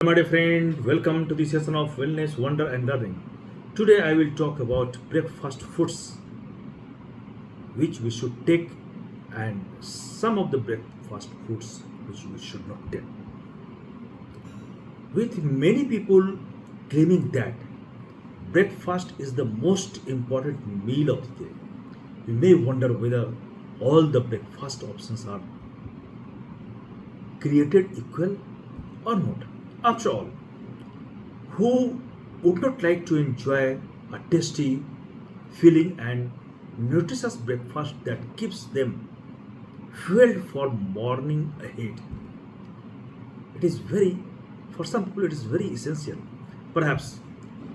My dear friend, welcome to the session of Wellness, Wonder and Learning. Today I will talk about breakfast foods which we should take and some of the breakfast foods which we should not take. With many people claiming that breakfast is the most important meal of the day, you may wonder whether all the breakfast options are created equal or not. After all, who would not like to enjoy a tasty, filling, and nutritious breakfast that keeps them fueled for morning ahead? It is very, for some people, it is very essential. Perhaps,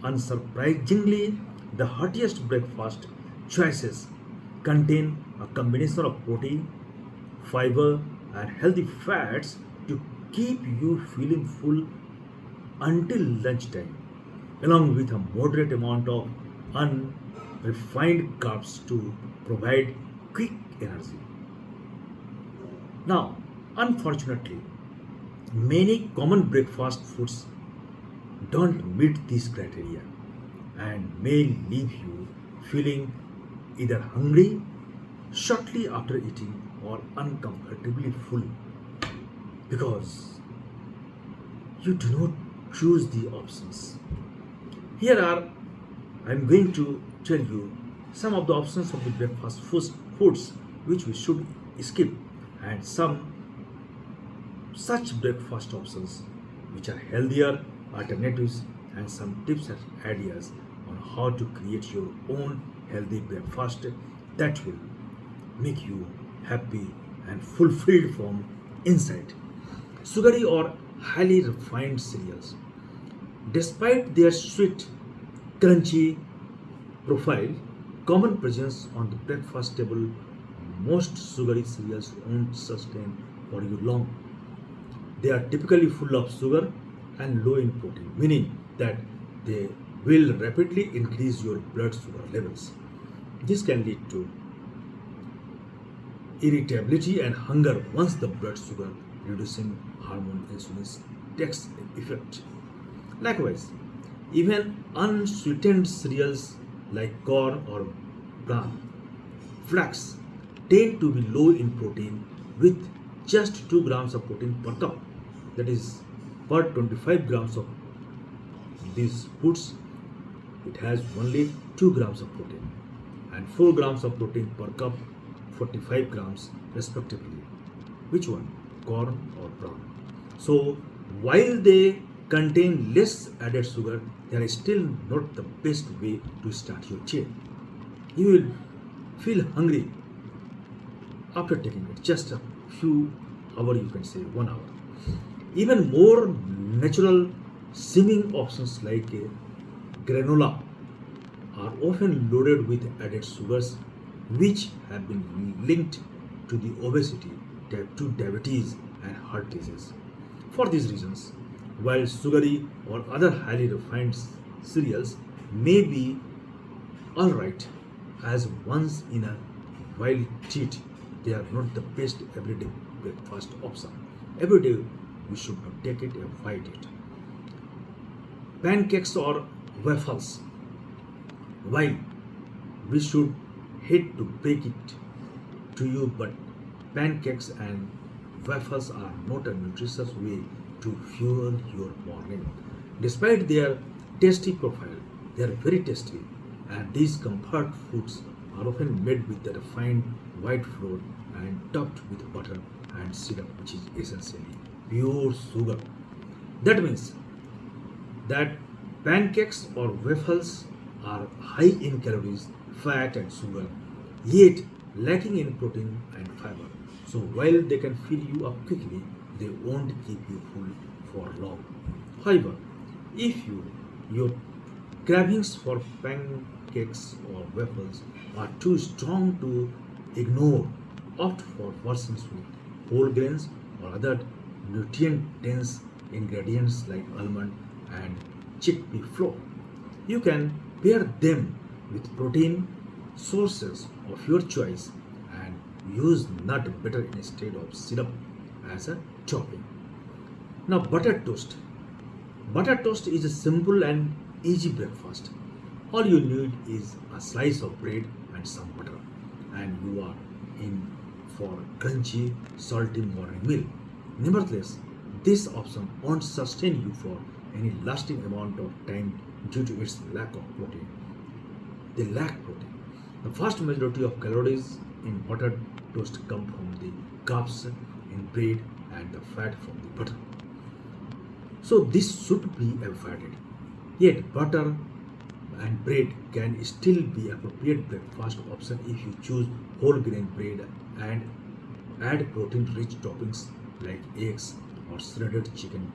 unsurprisingly, the heartiest breakfast choices contain a combination of protein, fiber, and healthy fats to keep you feeling full until lunchtime, along with a moderate amount of unrefined carbs to provide quick energy. Now, unfortunately, many common breakfast foods don't meet these criteria and may leave you feeling either hungry shortly after eating or uncomfortably full because you do not choose the options. Here are I'm going to tell you some of the options of the breakfast foods which we should skip and some such breakfast options which are healthier alternatives and some tips and ideas on how to create your own healthy breakfast that will make you happy and fulfilled from inside. Sugary or highly refined cereals, despite their sweet, crunchy profile, common presence on the breakfast table, most sugary cereals won't sustain for you long. They are typically full of sugar and low in protein, meaning that they will rapidly increase your blood sugar levels. This can lead to irritability and hunger once the blood sugar reducing hormone insulin takes effect. Likewise, even unsweetened cereals like corn or bran, flax tend to be low in protein with just 2 grams of protein per cup. That is, per 25 grams of these foods, it has only 2 grams of protein and 4 grams of protein per cup, 45 grams respectively. Which one? Corn or bran? So, while they contain less added sugar, they are still not the best way to start your day. You will feel hungry after taking it, just a few hours, you can say 1 hour. Even more natural seeming options like granola are often loaded with added sugars which have been linked to the obesity, type 2 diabetes and heart disease. For these reasons, while sugary or other highly refined cereals may be alright as once in a while treat, they are not the best everyday breakfast option. Every day we should not take it, avoid it. Pancakes or waffles, while we should hate to break it to you, but pancakes and waffles are not a nutritious way to fuel your morning. Despite their tasty profile, they are very tasty, and these comfort foods are often made with the refined white flour and topped with butter and syrup, which is essentially pure sugar. That means that pancakes or waffles are high in calories, fat, and sugar, yet lacking in protein and fiber. So while they can fill you up quickly, they won't keep you full for long. However, if your cravings for pancakes or waffles are too strong to ignore, opt for versions with whole grains or other nutrient-dense ingredients like almond and chickpea flour. You can pair them with protein sources of your choice and use nut butter instead of syrup as a topping. Now, buttered toast. Butter toast is a simple and easy breakfast. All you need is a slice of bread and some butter, and you are in for a crunchy, salty morning meal. Nevertheless, this option won't sustain you for any lasting amount of time due to its lack of protein. They lack protein. The vast majority of calories in buttered toast come from the carbs in bread and the fat from the butter. So this should be avoided. Yet butter and bread can still be appropriate breakfast option if you choose whole grain bread and add protein rich toppings like eggs or shredded chicken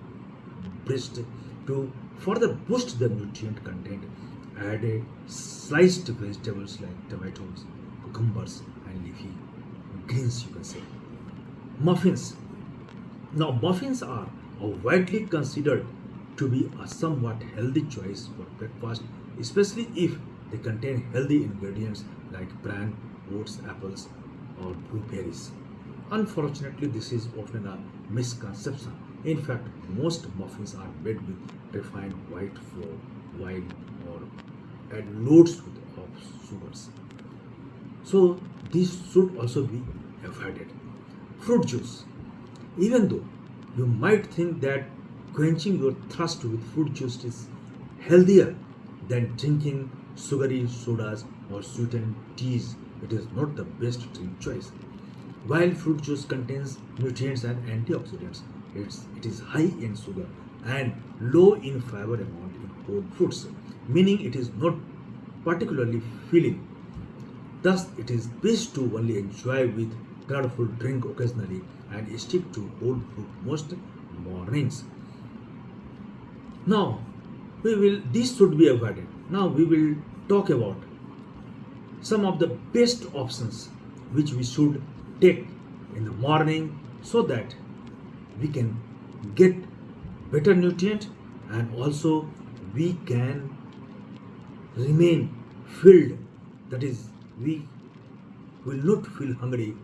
breast to further boost the nutrient content. Add sliced vegetables like tomatoes, cucumbers, and leafy greens, you can say. Muffins. Now, muffins are widely considered to be a somewhat healthy choice for breakfast, especially if they contain healthy ingredients like bran, oats, apples, or blueberries. Unfortunately, this is often a misconception. In fact, most muffins are made with refined white flour, wine, or add loads of sugars. So, this should also be avoided. Fruit juice. Even though you might think that quenching your thirst with fruit juice is healthier than drinking sugary sodas or sweetened teas, it is not the best drink choice. While fruit juice contains nutrients and antioxidants, it is high in sugar and low in fiber amount in whole fruits, meaning it is not particularly filling. Thus, it is best to only enjoy with colorful drink occasionally and stick to whole fruit most mornings. Now, this should be avoided. Now we will talk about some of the best options which we should take in the morning so that we can get better nutrient and also we can remain filled, that is we will not feel hungry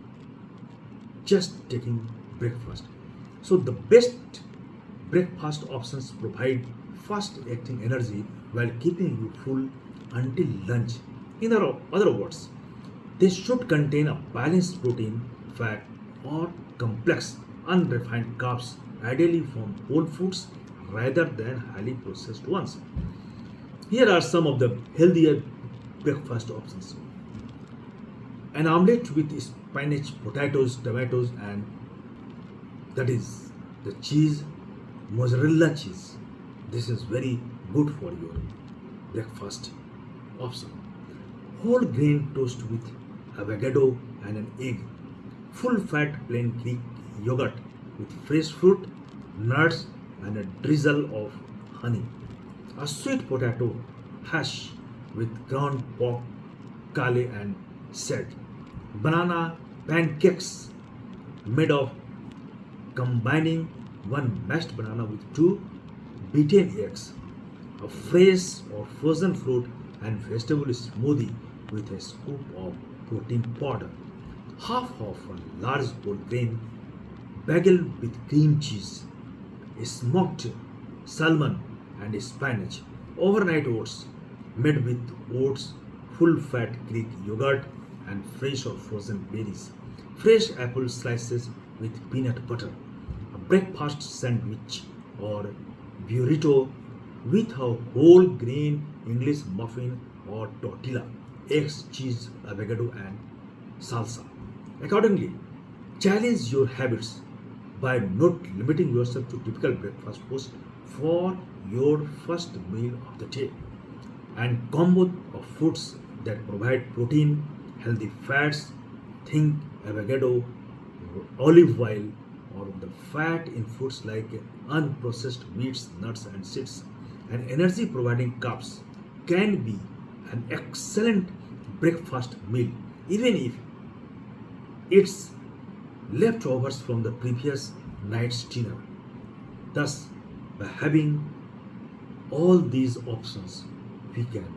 just taking breakfast. So the best breakfast options provide fast acting energy while keeping you full until lunch. In other words, they should contain a balanced protein, fat, or complex unrefined carbs, ideally from whole foods rather than highly processed ones. Here are some of the healthier breakfast options: an omelette with spinach, potatoes, tomatoes, and that is the cheese, mozzarella cheese. This is very good for your breakfast option. Whole grain toast with avocado and an egg. Full fat plain Greek yogurt with fresh fruit, nuts, and a drizzle of honey. A sweet potato hash with ground pork, kale, and salt. Banana pancakes made of combining one mashed banana with two beaten eggs, a fresh or frozen fruit and vegetable smoothie with a scoop of protein powder, half of a large whole grain bagel with cream cheese, smoked salmon and spinach, overnight oats made with oats, full fat Greek yogurt, and fresh or frozen berries, fresh apple slices with peanut butter, a breakfast sandwich or burrito with a whole grain English muffin or tortilla, eggs, cheese, avocado, and salsa. Accordingly, challenge your habits by not limiting yourself to typical breakfast foods for your first meal of the day, and combo of foods that provide protein, healthy fats, think avocado, olive oil, or the fat in foods like unprocessed meats, nuts, and seeds, and energy providing carbs can be an excellent breakfast meal, even if it's leftovers from the previous night's dinner. Thus, by having all these options, we can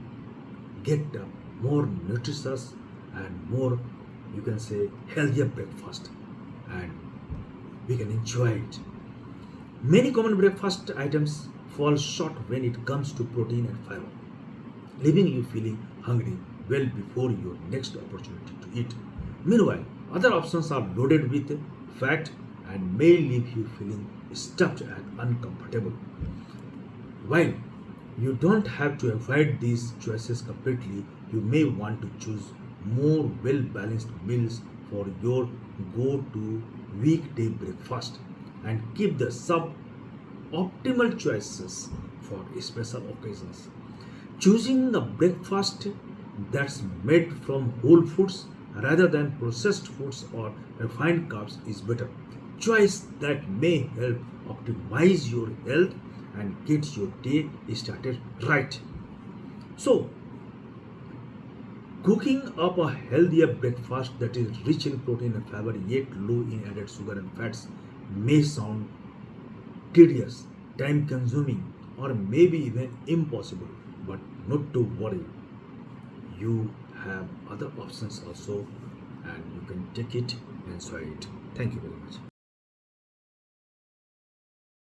get a more nutritious and more, you can say, healthier breakfast, and we can enjoy it. Many common breakfast items fall short when it comes to protein and fiber, leaving you feeling hungry well before your next opportunity to eat. Meanwhile, other options are loaded with fat and may leave you feeling stuffed and uncomfortable. While you don't have to avoid these choices completely, you may want to choose more well balanced meals for your go to weekday breakfast and keep the sub optimal choices for special occasions. Choosing a breakfast that's made from whole foods rather than processed foods or refined carbs is better. Choice that may help optimize your health and get your day started right. So, cooking up a healthier breakfast that is rich in protein and fiber yet low in added sugar and fats may sound tedious, time consuming, or maybe even impossible. But not to worry, you have other options also, and you can take it and enjoy it. Thank you very much.